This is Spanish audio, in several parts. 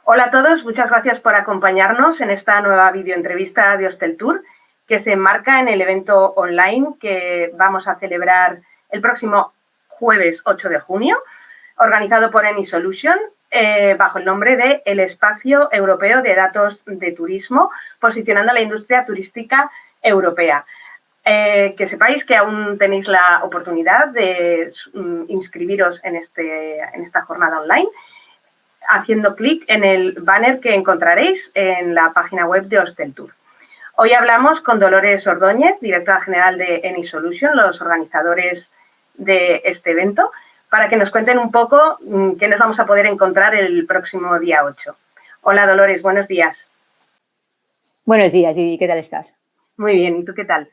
Hola a todos, muchas gracias por acompañarnos en esta nueva videoentrevista de Hosteltour, que se enmarca en el evento online que vamos a celebrar el próximo jueves 8 de junio, organizado por AnySolution, bajo el nombre de El Espacio Europeo de Datos de Turismo, posicionando a la industria turística europea. Que sepáis que aún tenéis la oportunidad de inscribiros en esta jornada online, haciendo clic en el banner que encontraréis en la página web de Hosteltour. Hoy hablamos con Dolores Ordóñez, directora general de AnySolution, los organizadores de este evento, para que nos cuenten un poco qué nos vamos a poder encontrar el próximo día 8. Hola Dolores, buenos días. Buenos días, Vivi, ¿qué tal estás? Muy bien, ¿y tú qué tal?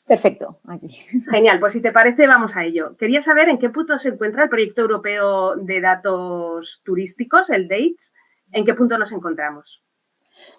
Perfecto, aquí. Genial, pues si te parece, vamos a ello. Quería saber en qué punto se encuentra el proyecto europeo de datos turísticos, el DATES. ¿En qué punto nos encontramos?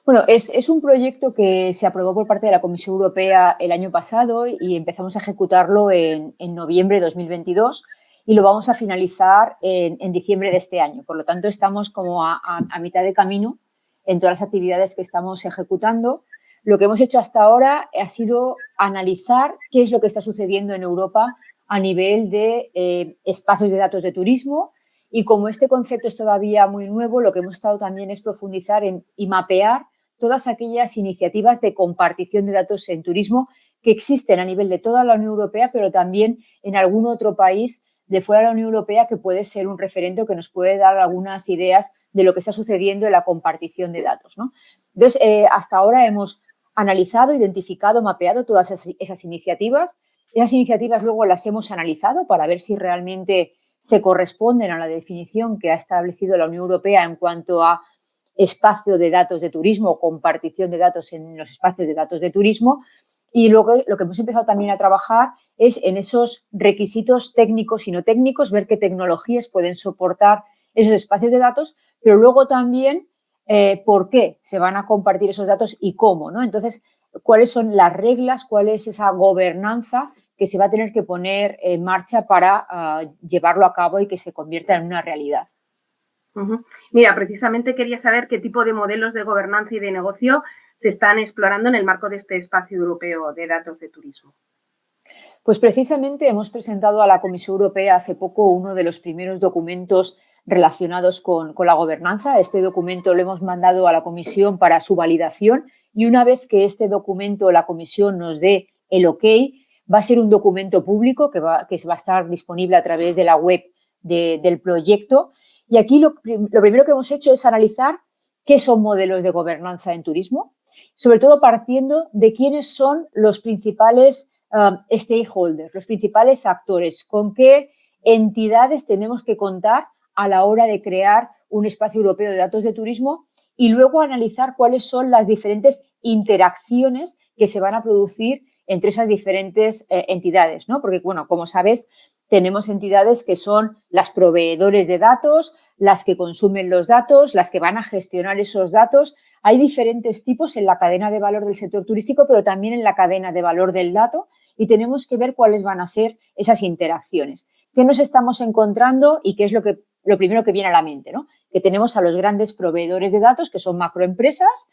Bueno, es un proyecto que se aprobó por parte de la Comisión Europea el año pasado y empezamos a ejecutarlo en noviembre de 2022 y lo vamos a finalizar en diciembre de este año. Por lo tanto, estamos como a mitad de camino en todas las actividades que estamos ejecutando. Lo que hemos hecho hasta ahora ha sido analizar qué es lo que está sucediendo en Europa a nivel de espacios de datos de turismo y como este concepto es todavía muy nuevo, lo que hemos estado también es profundizar y mapear todas aquellas iniciativas de compartición de datos en turismo que existen a nivel de toda la Unión Europea, pero también en algún otro país de fuera de la Unión Europea que puede ser un referente o que nos puede dar algunas ideas de lo que está sucediendo en la compartición de datos, ¿no? Entonces, hasta ahora hemos analizado, identificado, mapeado todas esas iniciativas. Esas iniciativas luego las hemos analizado para ver si realmente se corresponden a la definición que ha establecido la Unión Europea en cuanto a espacio de datos de turismo o compartición de datos en los espacios de datos de turismo. Y luego lo que hemos empezado también a trabajar es en esos requisitos técnicos y no técnicos, ver qué tecnologías pueden soportar esos espacios de datos, pero luego también por qué se van a compartir esos datos y cómo, ¿no? Entonces, cuáles son las reglas, cuál es esa gobernanza que se va a tener que poner en marcha para llevarlo a cabo y que se convierta en una realidad. Mira, precisamente quería saber qué tipo de modelos de gobernanza y de negocio se están explorando en el marco de este espacio europeo de datos de turismo. Pues precisamente hemos presentado a la Comisión Europea hace poco uno de los primeros documentos relacionados con la gobernanza. Este documento lo hemos mandado a la Comisión para su validación y una vez que este documento la Comisión nos dé el ok, va a ser un documento público que va a estar disponible a través de la web del proyecto. Y aquí lo primero que hemos hecho es analizar qué son modelos de gobernanza en turismo, sobre todo partiendo de quiénes son los principales stakeholders, los principales actores, con qué entidades tenemos que contar a la hora de crear un espacio europeo de datos de turismo y luego analizar cuáles son las diferentes interacciones que se van a producir entre esas diferentes entidades, ¿no? Porque, bueno, como sabes, tenemos entidades que son las proveedores de datos, las que consumen los datos, las que van a gestionar esos datos. Hay diferentes tipos en la cadena de valor del sector turístico, pero también en la cadena de valor del dato y tenemos que ver cuáles van a ser esas interacciones. ¿Qué nos estamos encontrando y qué es lo primero que viene a la mente, ¿no? Que tenemos a los grandes proveedores de datos, que son macroempresas,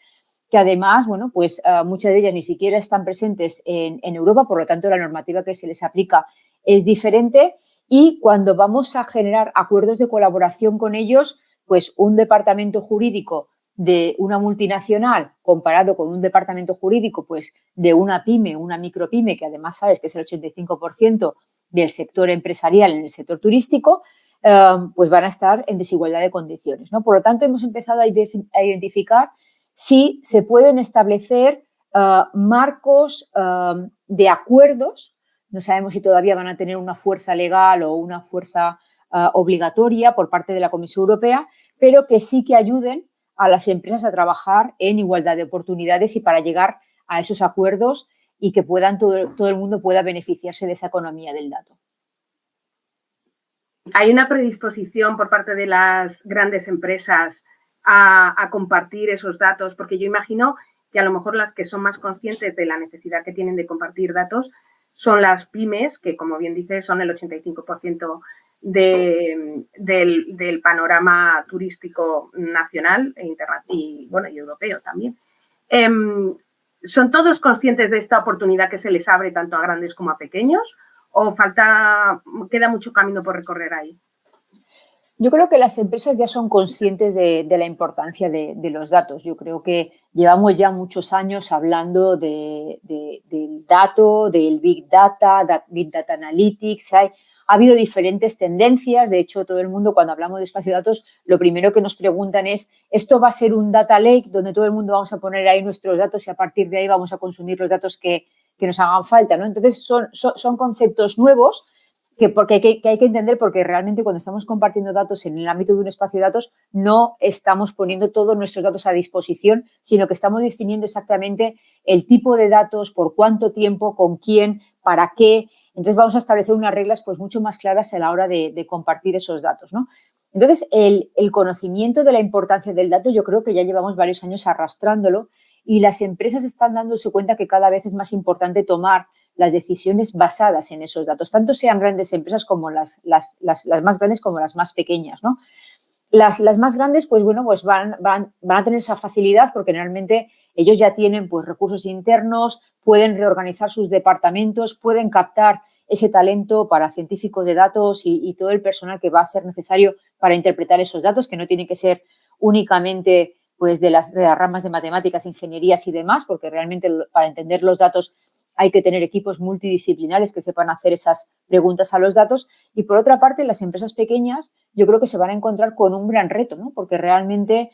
que además, bueno, pues muchas de ellas ni siquiera están presentes en Europa, por lo tanto la normativa que se les aplica es diferente y cuando vamos a generar acuerdos de colaboración con ellos, pues un departamento jurídico de una multinacional comparado con un departamento jurídico pues de una pyme, una micropyme, que además sabes que es el 85% del sector empresarial en el sector turístico, pues van a estar en desigualdad de condiciones, ¿no? Por lo tanto, hemos empezado a identificar si se pueden establecer marcos de acuerdos. No sabemos si todavía van a tener una fuerza legal o una fuerza obligatoria por parte de la Comisión Europea, pero que sí que ayuden a las empresas a trabajar en igualdad de oportunidades y para llegar a esos acuerdos y que todo el mundo pueda beneficiarse de esa economía del dato. ¿Hay una predisposición por parte de las grandes empresas a compartir esos datos? Porque yo imagino que a lo mejor las que son más conscientes de la necesidad que tienen de compartir datos son las pymes, que como bien dices son el 85% del panorama turístico nacional y europeo también. ¿Son todos conscientes de esta oportunidad que se les abre tanto a grandes como a pequeños o queda mucho camino por recorrer ahí? Yo creo que las empresas ya son conscientes de la importancia de los datos. Yo creo que llevamos ya muchos años hablando del dato, del Big Data, Big Data Analytics. Ha habido diferentes tendencias. De hecho, todo el mundo, cuando hablamos de espacio de datos, lo primero que nos preguntan es, ¿esto va a ser un data lake donde todo el mundo vamos a poner ahí nuestros datos y a partir de ahí vamos a consumir los datos que nos hagan falta, ¿no? Entonces, son conceptos nuevos que hay que entender, porque realmente cuando estamos compartiendo datos en el ámbito de un espacio de datos no estamos poniendo todos nuestros datos a disposición, sino que estamos definiendo exactamente el tipo de datos, por cuánto tiempo, con quién, para qué. Entonces vamos a establecer unas reglas pues mucho más claras a la hora de compartir esos datos, ¿no? Entonces el conocimiento de la importancia del dato yo creo que ya llevamos varios años arrastrándolo y las empresas están dándose cuenta que cada vez es más importante tomar las decisiones basadas en esos datos, tanto sean grandes empresas como las más grandes como las más pequeñas, ¿no? Las más grandes, pues bueno, pues van a tener esa facilidad porque realmente ellos ya tienen pues recursos internos, pueden reorganizar sus departamentos, pueden captar ese talento para científicos de datos y todo el personal que va a ser necesario para interpretar esos datos, que no tienen que ser únicamente pues de las ramas de matemáticas, ingenierías y demás, porque realmente para entender los datos hay que tener equipos multidisciplinares que sepan hacer esas preguntas a los datos. Y por otra parte, las empresas pequeñas yo creo que se van a encontrar con un gran reto, ¿no? Porque realmente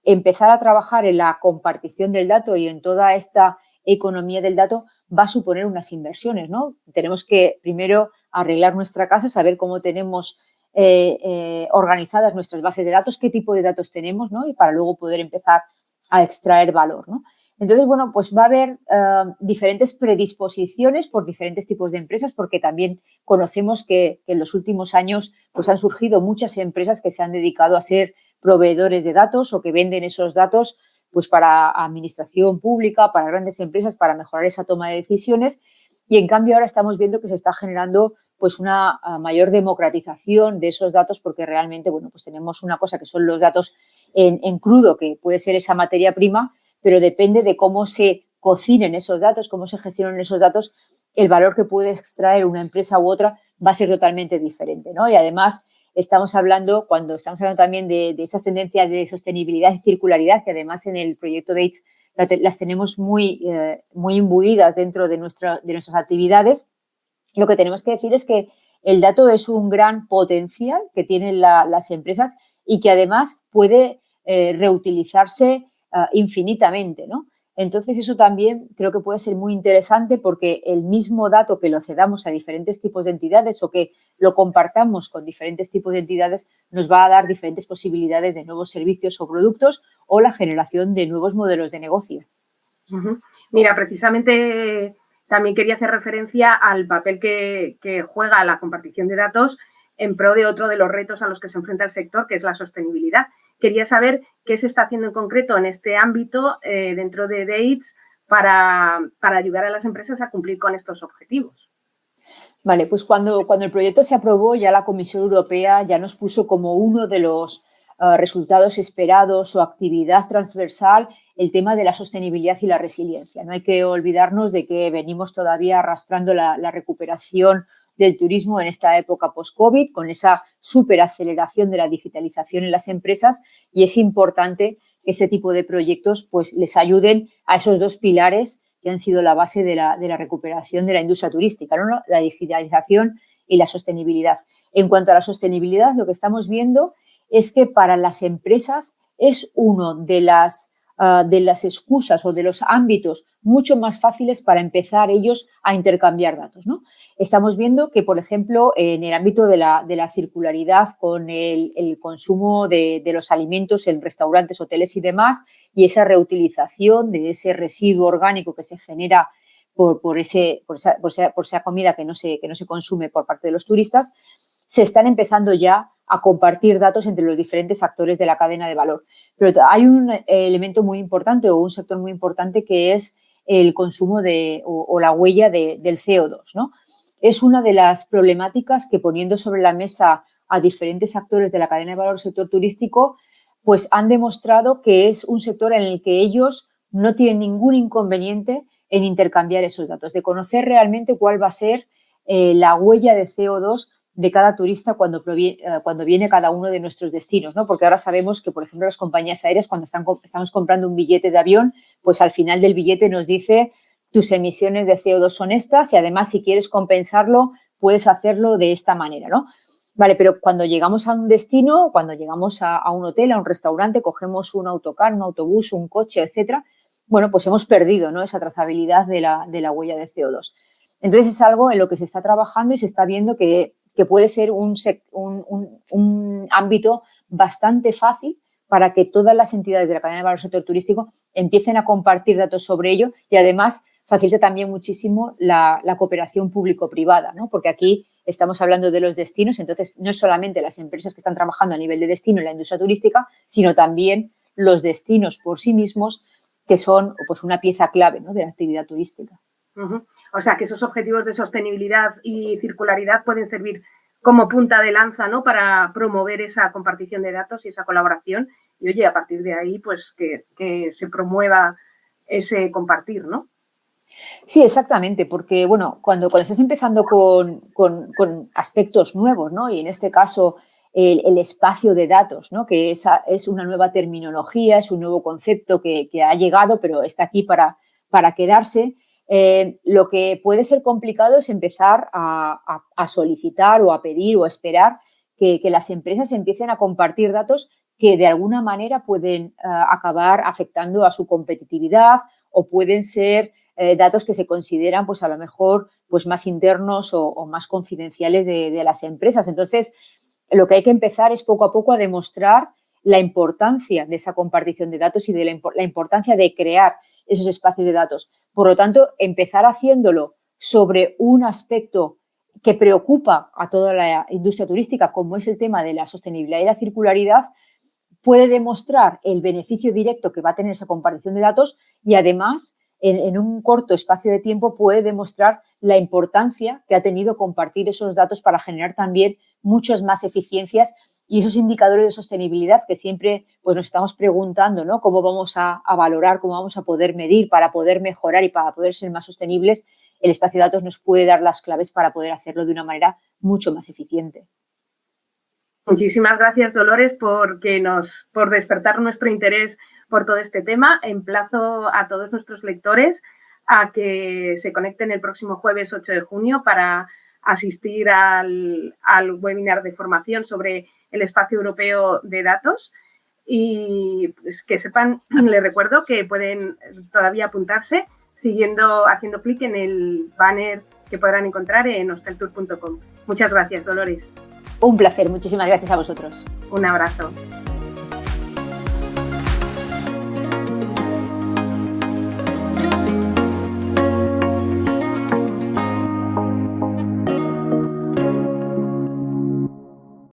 empezar a trabajar en la compartición del dato y en toda esta economía del dato va a suponer unas inversiones, ¿no? Tenemos que primero arreglar nuestra casa, saber cómo tenemos organizadas nuestras bases de datos, qué tipo de datos tenemos, ¿no? Y para luego poder empezar a extraer valor, ¿no? Entonces, bueno, pues va a haber diferentes predisposiciones por diferentes tipos de empresas, porque también conocemos que en los últimos años pues han surgido muchas empresas que se han dedicado a ser proveedores de datos o que venden esos datos pues para administración pública, para grandes empresas, para mejorar esa toma de decisiones. Y en cambio ahora estamos viendo que se está generando pues una mayor democratización de esos datos, porque realmente, bueno, pues tenemos una cosa que son los datos en crudo, que puede ser esa materia prima, pero depende de cómo se cocinen esos datos, cómo se gestionan esos datos, el valor que puede extraer una empresa u otra va a ser totalmente diferente, ¿no? Y además cuando estamos hablando también de estas tendencias de sostenibilidad y circularidad, que además en el proyecto DATES las tenemos muy imbuidas dentro de nuestras actividades, lo que tenemos que decir es que el dato es un gran potencial que tienen las empresas y que además puede reutilizarse infinitamente, ¿no? Entonces, eso también creo que puede ser muy interesante, porque el mismo dato que lo cedamos a diferentes tipos de entidades o que lo compartamos con diferentes tipos de entidades nos va a dar diferentes posibilidades de nuevos servicios o productos o la generación de nuevos modelos de negocio. Uh-huh. Mira, precisamente también quería hacer referencia al papel que juega la compartición de datos en pro de otro de los retos a los que se enfrenta el sector, que es la sostenibilidad. Quería saber qué se está haciendo en concreto en este ámbito dentro de DATES para ayudar a las empresas a cumplir con estos objetivos. Vale, pues cuando el proyecto se aprobó, ya la Comisión Europea ya nos puso como uno de los resultados esperados o actividad transversal el tema de la sostenibilidad y la resiliencia. No hay que olvidarnos de que venimos todavía arrastrando la recuperación del turismo en esta época post-COVID, con esa superaceleración de la digitalización en las empresas, y es importante que este tipo de proyectos pues les ayuden a esos dos pilares que han sido la base de la recuperación de la industria turística, ¿no? La digitalización y la sostenibilidad. En cuanto a la sostenibilidad, lo que estamos viendo es que para las empresas es uno de las excusas o de los ámbitos mucho más fáciles para empezar ellos a intercambiar datos, ¿no? Estamos viendo que, por ejemplo, en el ámbito de la circularidad con el consumo de los alimentos en restaurantes, hoteles y demás, y esa reutilización de ese residuo orgánico que se genera por esa comida que no se consume por parte de los turistas, se están empezando ya a compartir datos entre los diferentes actores de la cadena de valor. Pero hay un elemento muy importante o un sector muy importante que es el consumo o la huella del CO2, ¿no? es una de las problemáticas que, poniendo sobre la mesa a diferentes actores de la cadena de valor del sector turístico, pues han demostrado que es un sector en el que ellos no tienen ningún inconveniente en intercambiar esos datos, de conocer realmente cuál va a ser la huella de CO2 de cada turista cuando viene a cada uno de nuestros destinos, ¿no? Porque ahora sabemos que, por ejemplo, las compañías aéreas, cuando estamos comprando un billete de avión, pues al final del billete nos dice tus emisiones de CO2 son estas y además si quieres compensarlo puedes hacerlo de esta manera, ¿no? Vale, pero cuando llegamos a un destino, cuando llegamos a un hotel, a un restaurante, cogemos un autocar, un autobús, un coche, etcétera, bueno, pues hemos perdido, ¿no?, esa trazabilidad de la huella de CO2. Entonces es algo en lo que se está trabajando y se está viendo que puede ser un ámbito bastante fácil para que todas las entidades de la cadena de valor del sector turístico empiecen a compartir datos sobre ello y además facilita también muchísimo la cooperación público-privada, ¿no? Porque aquí estamos hablando de los destinos, entonces no es solamente las empresas que están trabajando a nivel de destino en la industria turística, sino también los destinos por sí mismos, que son pues una pieza clave, ¿no?, de la actividad turística. Uh-huh. O sea, que esos objetivos de sostenibilidad y circularidad pueden servir como punta de lanza, ¿no?, para promover esa compartición de datos y esa colaboración. Y, oye, a partir de ahí, pues, que se promueva ese compartir, ¿no? Sí, exactamente, porque, bueno, cuando estás empezando con aspectos nuevos, ¿no?, y en este caso el espacio de datos, ¿no?, que es una nueva terminología, es un nuevo concepto que ha llegado, pero está aquí para quedarse. Lo que puede ser complicado es empezar a solicitar o a pedir o a esperar que las empresas empiecen a compartir datos que de alguna manera pueden acabar afectando a su competitividad o pueden ser datos que se consideran pues a lo mejor pues más internos o más confidenciales de las empresas. Entonces, lo que hay que empezar es poco a poco a demostrar la importancia de esa compartición de datos y de la importancia de crear esos espacios de datos. Por lo tanto, empezar haciéndolo sobre un aspecto que preocupa a toda la industria turística, como es el tema de la sostenibilidad y la circularidad, puede demostrar el beneficio directo que va a tener esa compartición de datos y, además, en un corto espacio de tiempo puede demostrar la importancia que ha tenido compartir esos datos para generar también muchas más eficiencias y esos indicadores de sostenibilidad que siempre pues, nos estamos preguntando, ¿no?, cómo vamos a valorar, cómo vamos a poder medir para poder mejorar y para poder ser más sostenibles. El espacio de datos nos puede dar las claves para poder hacerlo de una manera mucho más eficiente. Muchísimas gracias, Dolores, por despertar nuestro interés por todo este tema. Emplazo a todos nuestros lectores a que se conecten el próximo jueves 8 de junio para asistir al webinar de formación sobre el espacio europeo de datos y pues, que sepan, les recuerdo que pueden todavía apuntarse haciendo clic en el banner que podrán encontrar en hosteltour.com. Muchas gracias, Dolores. Un placer, muchísimas gracias a vosotros. Un abrazo.